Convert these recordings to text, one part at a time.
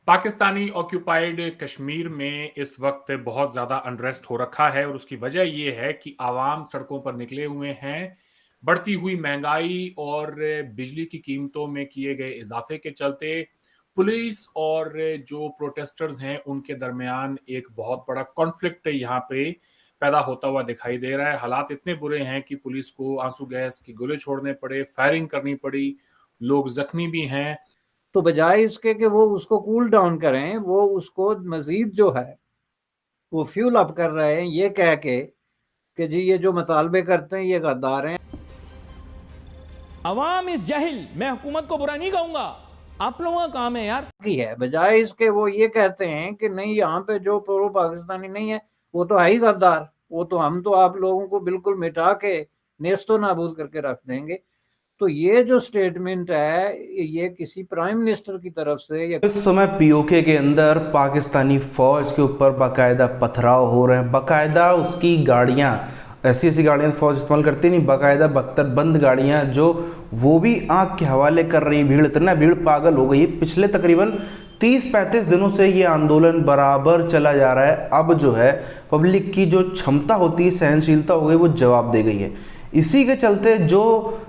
Pakistani occupied Kashmir में इस वक्त बहुत ज़्यादा अनरेस्ट हो रखा है और उसकी वजह ये है कि आवाम सड़कों पर निकले हुए हैं। बढ़ती हुई महंगाई और बिजली की कीमतों में किए गए इजाफे के चलते पुलिस और जो प्रोटेस्टर्स हैं उनके दरमियान एक बहुत बड़ा कॉन्फ्लिक्ट यहाँ पे पैदा होता हुआ दिखाई दे रहा है। हालात इतने बुरे हैं कि पुलिस को आंसू गैस के गोले छोड़ने पड़े, फायरिंग करनी पड़ी, लोग जख्मी भी हैं। तो बजाय इसके कि वो उसको कूल डाउन करें, वो उसको मजीद जो है वो फ्यूल अप कर रहे हैं, ये कह के कि जी ये जो मुतालबे करते हैं ये गद्दार हैं। अवाम इस जाहिल, मैं हुकूमत को बुरा नहीं कहूंगा, आप लोगों का काम है यार। की है बजाय इसके वो ये कहते हैं कि नहीं, यहाँ पे जो प्रो पाकिस्तानी नहीं है वो तो है ही गद्दार, वो तो हम तो आप लोगों को बिल्कुल मिटा के नेस्तो नाबूद करके रख देंगे। तो ये जो स्टेटमेंट है ये किसी प्राइम मिनिस्टर की तरफ से या इस समय पीओके के अंदर पाकिस्तानी फौज के ऊपर बाकायदा पथराव हो रहे हैं। बाकायदा उसकी गाड़ियां, ऐसी ऐसी गाड़ियां फौज इस्तेमाल करती नहीं, बाकायदा बख्तरबंद गाड़ियां जो वो भी आग के हवाले कर रही। भीड़, इतना भीड़ पागल हो गई। पिछले तकरीबन 30-35 दिनों से ये आंदोलन बराबर चला जा रहा है। अब जो है पब्लिक की जो क्षमता होती है, सहनशीलता हो गई, वो जवाब दे गई है। इसी के चलते जो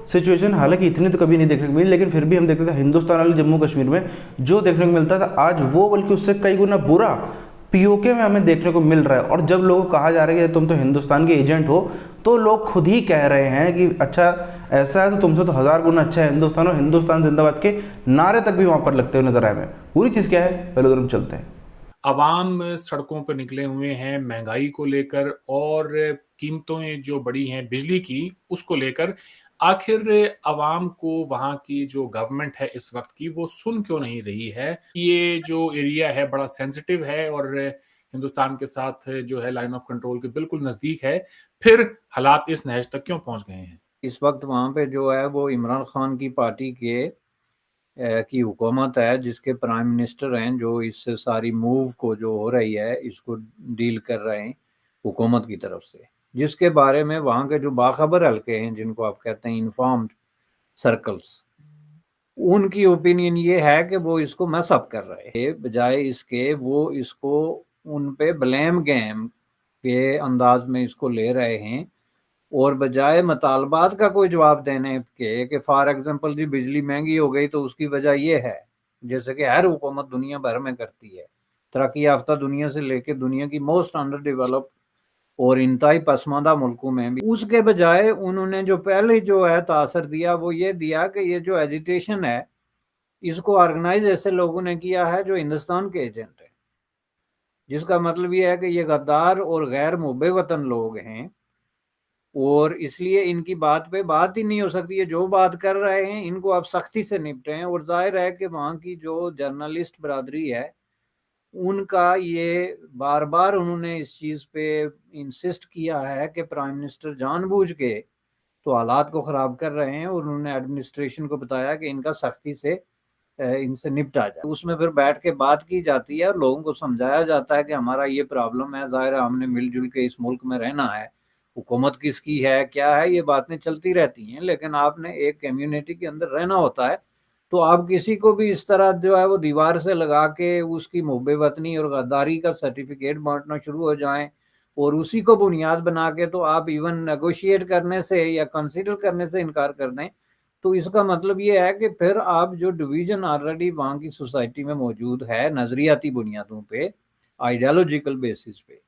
सिचुएशन, हालांकि इतनी तो कभी नहीं देखने को मिली, लेकिन फिर भी हम देखते थे हिंदुस्तान वाले जम्मू कश्मीर में जो देखने को मिलता था, आज वो बल्कि उससे कई गुना बुरा पीओके में हमें देखने को मिल रहा है। और जब लोगों को कहा जा रहा है कि तुम तो हिंदुस्तान के एजेंट हो, तो लोग खुद ही कह रहे हैं कि अच्छा ऐसा है तो तुमसे तो 1000 गुना अच्छा है हिंदुस्तान, और हिंदुस्तान जिंदाबाद के नारे तक भी वहां पर लगते हुए नजर आए। हैं पूरी चीज क्या है, पहले उधर हम चलते हैं। अवाम सड़कों पर निकले हुए हैं महंगाई को लेकर और कीमतें जो बढ़ी हैं बिजली की उसको लेकर। आखिर अवाम को वहाँ की जो गवर्नमेंट है इस वक्त की वो सुन क्यों नहीं रही है? ये जो एरिया है बड़ा सेंसिटिव है और हिंदुस्तान के साथ जो है लाइन ऑफ कंट्रोल के बिल्कुल नज़दीक है। फिर हालात इस नहज तक क्यों पहुंच गए हैं? इस वक्त वहाँ पे जो है वो इमरान खान की पार्टी के की हुकूमत है, जिसके प्राइम मिनिस्टर हैं जो इस सारी मूव को जो हो रही है इसको डील कर रहे हैं हुकूमत की तरफ से, जिसके बारे में वहाँ के जो बाखबर हल्के हैं जिनको आप कहते हैं इन्फॉर्म्ड सर्कल्स, उनकी ओपिनियन ये है कि वो इसको मैसअप कर रहे हैं। बजाय इसके वो इसको उन पे ब्लेम गेम के अंदाज में इसको ले रहे हैं, और बजाय मुतालबात का कोई जवाब देने के कि फॉर एग्जांपल जी बिजली महंगी हो गई तो उसकी वजह ये है, जैसे कि हर हुकूमत दुनिया भर में करती है, तरक्की याफ्ता दुनिया से लेकर दुनिया की मोस्ट अंडर डेवलप और इंतहाई पसमानदा मुल्कों में भी, उसके बजाय उन्होंने जो पहले जो है तासर दिया वो ये दिया कि ये जो एजिटेशन है इसको ऑर्गेनाइज ऐसे लोगों ने किया है जो हिंदुस्तान के एजेंट हैं, जिसका मतलब ये है कि ये गद्दार और गैर मुहब्बे वतन लोग हैं, और इसलिए इनकी बात पे बात ही नहीं हो सकती है। जो बात कर रहे हैं इनको आप सख्ती से निपटें, और जाहिर है कि वहाँ की जो जर्नलिस्ट बरादरी है उनका ये बार बार उन्होंने इस चीज़ पे इंसिस्ट किया है कि प्राइम मिनिस्टर जानबूझ के तो हालात को ख़राब कर रहे हैं, और उन्होंने एडमिनिस्ट्रेशन को बताया कि इनका सख्ती से इनसे निपटा जाए। उसमें फिर बैठ के बात की जाती है और लोगों को समझाया जाता है कि हमारा ये प्रॉब्लम है, ज़ाहिर है हमने मिलजुल के इस मुल्क में रहना है, हुकूमत किसकी है क्या है ये बातें चलती रहती हैं, लेकिन आपने एक कम्युनिटी के अंदर रहना होता है। तो आप किसी को भी इस तरह जो है वो दीवार से लगा के उसकी मुहब्बे वतनी और गद्दारी का सर्टिफिकेट बांटना शुरू हो जाएं, और उसी को बुनियाद बना के तो आप इवन नेगोशिएट करने से या कंसिडर करने से इनकार कर दें, तो इसका मतलब ये है कि फिर आप जो डिवीजन ऑलरेडी वहाँ की सोसाइटी में मौजूद है नजरियाती बुनियादों पे, आइडियोलॉजिकल बेसिस पे,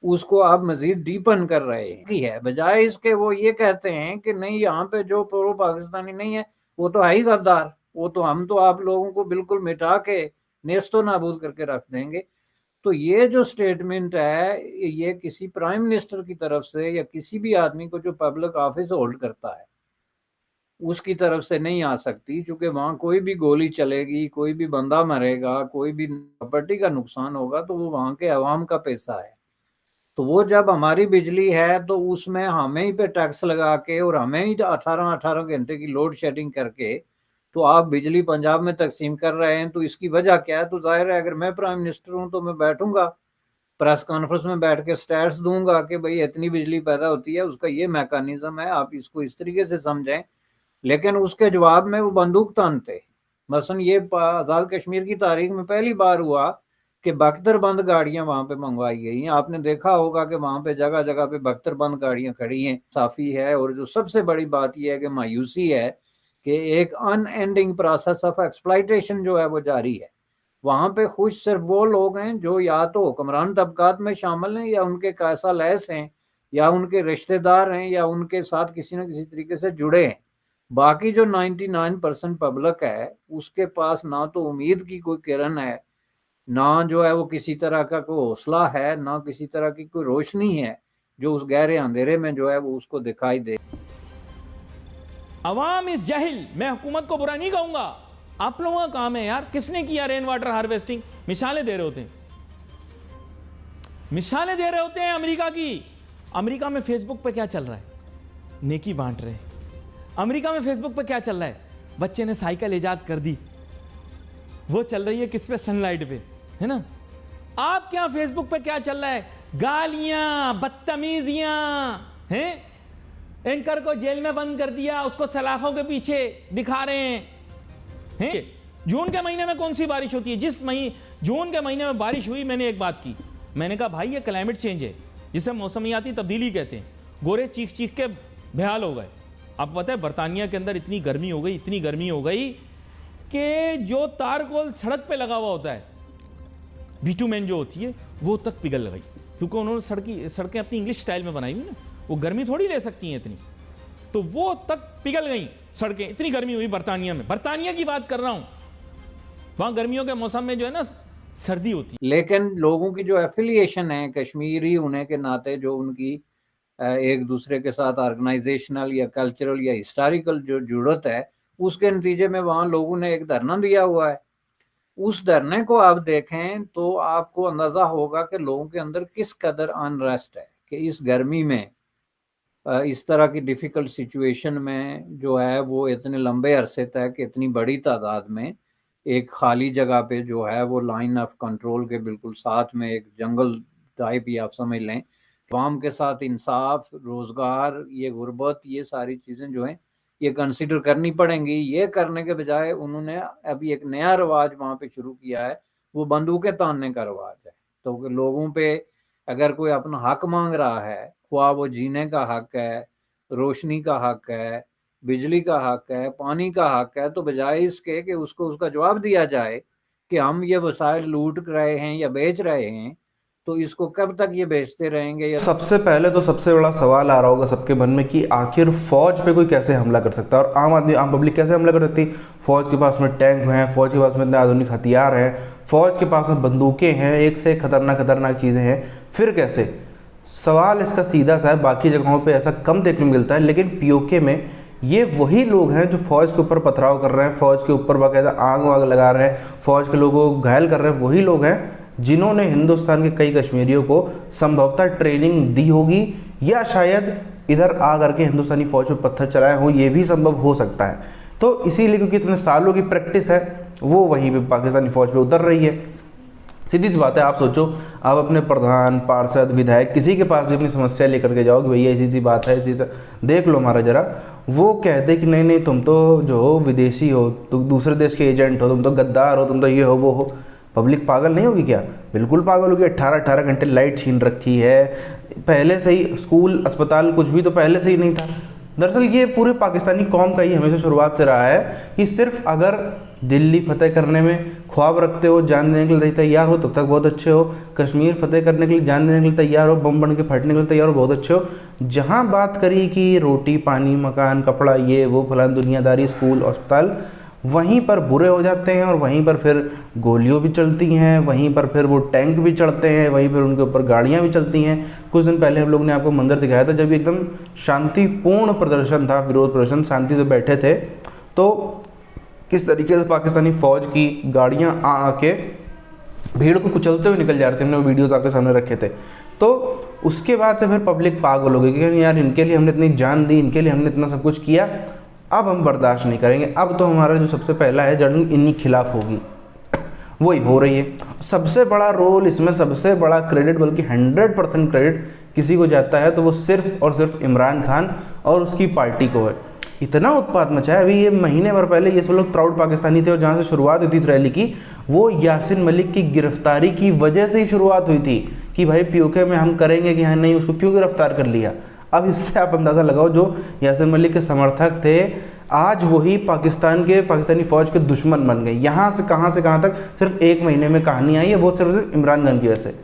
उसको आप मजीद डीपन कर रहे हैं की है। बजाय इसके वो ये कहते हैं कि नहीं, यहाँ पे जो प्रो पाकिस्तानी नहीं है वो तो है ही गद्दार, वो तो हम तो आप लोगों को बिल्कुल मिटा के नेस्तो नाबूद करके रख देंगे। तो ये जो स्टेटमेंट है ये किसी प्राइम मिनिस्टर की तरफ से या किसी भी आदमी को जो पब्लिक ऑफिस होल्ड करता है उसकी तरफ से नहीं आ सकती, क्योंकि वहां कोई भी गोली चलेगी, कोई भी बंदा मरेगा, कोई भी प्रॉपर्टी का नुकसान होगा तो वो वहां के अवाम का पैसा है। तो वो जब हमारी बिजली है तो उसमें हमें ही पे टैक्स लगा के और हमें ही 18-18 घंटे की लोड शेडिंग करके तो आप बिजली पंजाब में तकसीम कर रहे हैं, तो इसकी वजह क्या है? तो जाहिर है अगर मैं प्राइम मिनिस्टर हूं तो मैं बैठूंगा प्रेस कॉन्फ्रेंस में बैठ के स्टैट्स दूंगा कि भाई इतनी बिजली पैदा होती है, उसका ये मैकेनिज्म है, आप इसको इस तरीके से समझें। लेकिन उसके जवाब में वो बंदूक तानते, मसलन ये आज़ाद कश्मीर की तारीख में पहली बार हुआ कि बख्तरबंद गाड़ियां वहां पे मंगवाई गई। आपने देखा होगा कि वहां पे जगह जगह पे बख्तरबंद गाड़ियां खड़ी हैं, साफी है। और जो सबसे बड़ी बात यह है कि मायूसी है कि एक अनएंडिंग प्रोसेस ऑफ एक्सप्लॉइटेशन जो है वो जारी है। वहां पे खुश सिर्फ वो लोग हैं जो या तो हुक्मरान तबकात में शामिल हैं, या उनके कैसा लैस हैं, या उनके रिश्तेदार हैं, या उनके साथ किसी न किसी तरीके से जुड़े हैं। बाकी जो 99% पब्लिक है उसके पास ना तो उम्मीद की कोई किरण है, ना जो है वो किसी तरह का कोई हौसला है, ना किसी तरह की कोई रोशनी है जो उस गहरे अंधेरे में जो है वो उसको दिखाई दे। अवाम इस जाहिल, मैं हुकूमत को बुरा नहीं कहूंगा, आप लोगों का काम है यार। किसने किया रेन वाटर हार्वेस्टिंग? मिसालें दे रहे होते हैं, मिसालें दे रहे होते हैं अमेरिका की। अमेरिका में फेसबुक पे क्या चल रहा है? नेकी बांट रहे हैं। अमेरिका में फेसबुक पे क्या चल रहा है? बच्चे ने साइकिल इजाद कर दी, वो चल रही है किस पे? सनलाइट पे, है ना। आप क्या फेसबुक पे क्या चल रहा है? गालियां, बदतमीजियां हैं। एंकर को जेल में बंद कर दिया, उसको सलाखों के पीछे दिखा रहे हैं। जून के महीने में कौन सी बारिश होती है? जून के महीने में बारिश हुई, मैंने एक बात की, मैंने कहा भाई ये क्लाइमेट चेंज है, जिसे मौसमियाती तब्दीली कहते हैं। गोरे चीख चीख के बेहाल हो गए। अब पता है बरतानिया के अंदर इतनी गर्मी हो गई, इतनी गर्मी हो गई कि जो तारकोल सड़क पे लगा हुआ होता है, बिटुमेन जो होती है, वो तक पिघल गई, क्योंकि उन्होंने सड़कें अपनी इंग्लिश स्टाइल में बनाई हुई ना, वो गर्मी थोड़ी ले सकती हैं इतनी, तो वो तक पिघल गई सड़कें। इतनी गर्मी हुई बरतानिया में, बरतानिया की बात कर रहा हूं। वहां गर्मियों के मौसम में जो है ना सर्दी होती है। लेकिन लोगों की जो एफिलिएशन है कश्मीरी होने के नाते, जो उनकी एक दूसरे के साथ ऑर्गेनाइजेशनल या कल्चरल या हिस्टोरिकल जो जुड़त है, उसके नतीजे में वहाँ लोगों ने एक धरना दिया हुआ है। उस धरने को आप देखें तो आपको अंदाजा होगा कि लोगों के अंदर किस कदर अनरेस्ट है कि इस गर्मी में, इस तरह की डिफ़िकल्ट सिचुएशन में जो है वो इतने लंबे अरसे तक इतनी बड़ी तादाद में एक खाली जगह पे जो है वो लाइन ऑफ कंट्रोल के बिल्कुल साथ में एक जंगल टाइप ही आप समझ लें, अवाम के साथ इंसाफ, रोज़गार, ये गुर्बत, ये सारी चीज़ें जो हैं ये कंसिडर करनी पड़ेंगी। ये करने के बजाय उन्होंने अभी एक नया रवाज वहाँ पे शुरू किया है, वो बंदूकें तानने का रवाज है। तो लोगों पे अगर कोई अपना हक मांग रहा है, ख्वाह वो जीने का हक है, रोशनी का हक है, बिजली का हक है, पानी का हक है, तो बजाय इसके कि उसको उसका जवाब दिया जाए कि हम ये वसाइल लूट रहे हैं या बेच रहे हैं, तो इसको कब तक ये बेचते रहेंगे। या सबसे पहले तो सबसे बड़ा सवाल आ रहा होगा सबके मन में कि आखिर फौज पे कोई कैसे हमला कर सकता है, और आम आदमी, आम पब्लिक कैसे हमला कर सकती है? फौज के पास में टैंक हैं, फौज के पास में इतने आधुनिक हथियार हैं, फौज के पास में बंदूकें हैं, एक से एक खतरनाक चीज़ें हैं, फिर कैसे? सवाल इसका सीधा सा है। बाकी जगहों पर ऐसा कम देखने को मिलता है, लेकिन पीओके में ये वही लोग हैं जो फौज के ऊपर पथराव कर रहे हैं, फौज के ऊपर बाकायदा आग वाग लगा रहे हैं, फौज के लोगों को घायल कर रहे हैं, वही लोग हैं जिन्होंने हिंदुस्तान के कई कश्मीरियों को संभवतः ट्रेनिंग दी होगी, या शायद इधर आ करके हिंदुस्तानी फौज पे पत्थर चलाए हों, ये भी संभव हो सकता है। तो इसीलिए क्योंकि इतने सालों की प्रैक्टिस है, वो वहीं पे पाकिस्तानी फौज पे उतर रही है। सीधी सी बात है, आप सोचो, आप अपने प्रधान, पार्षद, विधायक, किसी के पास भी अपनी समस्या लेकर के जाओ कि भैया ऐसी सी बात है, ऐसी देख लो हमारा जरा, वो कहते कि नहीं नहीं तुम तो जो हो विदेशी हो, तुम दूसरे देश के एजेंट हो, तुम तो गद्दार हो, तुम तो ये हो वो हो। पब्लिक पागल नहीं होगी क्या? बिल्कुल पागल होगी। 18 घंटे लाइट छीन रखी है, पहले से ही स्कूल, अस्पताल, कुछ भी तो पहले से ही नहीं था। दरअसल ये पूरे पाकिस्तानी कौम का ही हमेशा शुरुआत से रहा है कि सिर्फ अगर दिल्ली फतेह करने में ख्वाब रखते हो, जान देने के लिए तैयार हो, तब तक बहुत अच्छे हो। कश्मीर फतेह करने के लिए जान देने के लिए तैयार हो, बम बन के फटने के लिए तैयार हो, बहुत अच्छे हो। जहाँ बात करी कि रोटी, पानी, मकान, कपड़ा, ये वो फलान दुनियादारी, स्कूल, अस्पताल, वहीं पर बुरे हो जाते हैं, और वहीं पर फिर गोलियां भी चलती हैं, वहीं पर फिर वो टैंक भी चढ़ते हैं, वहीं पर उनके ऊपर गाड़ियां भी चलती हैं। कुछ दिन पहले हम लोग ने आपको मंजर दिखाया था जब एकदम शांतिपूर्ण प्रदर्शन था, विरोध प्रदर्शन, शांति से बैठे थे, तो किस तरीके से पाकिस्तानी फ़ौज की गाड़ियाँ आके भीड़ को कुचलते हुए निकल जा रहे थे। हमने वो वीडियोज़ आपके सामने रखे थे। तो उसके बाद से फिर पब्लिक पागल हो गई कि यार इनके लिए हमने इतनी जान दी, इनके लिए हमने इतना सब कुछ किया, अब हम बर्दाश्त नहीं करेंगे, अब तो हमारा जो सबसे पहला है जंग इन्हीं खिलाफ होगी। वही हो रही है। सबसे बड़ा रोल इसमें, सबसे बड़ा क्रेडिट, बल्कि 100% क्रेडिट किसी को जाता है तो वो सिर्फ और सिर्फ इमरान खान और उसकी पार्टी को है। इतना उत्पात मचा है। अभी ये महीने भर पहले ये सब लोग प्राउड पाकिस्तानी थे और जहाँ से शुरुआत हुई थी इस रैली की, वो यासिन मलिक की गिरफ्तारी की वजह से ही शुरुआत हुई थी कि भाई पीओके में हम करेंगे कि हाँ नहीं, उसको क्यों गिरफ्तार कर लिया। अब इससे आप अंदाज़ा लगाओ जो यासिन मलिक के समर्थक थे आज वही पाकिस्तानी फ़ौज के दुश्मन बन गए। यहाँ से कहाँ तक सिर्फ एक महीने में कहानी आई है, वो सिर्फ इमरान खान की वजह से।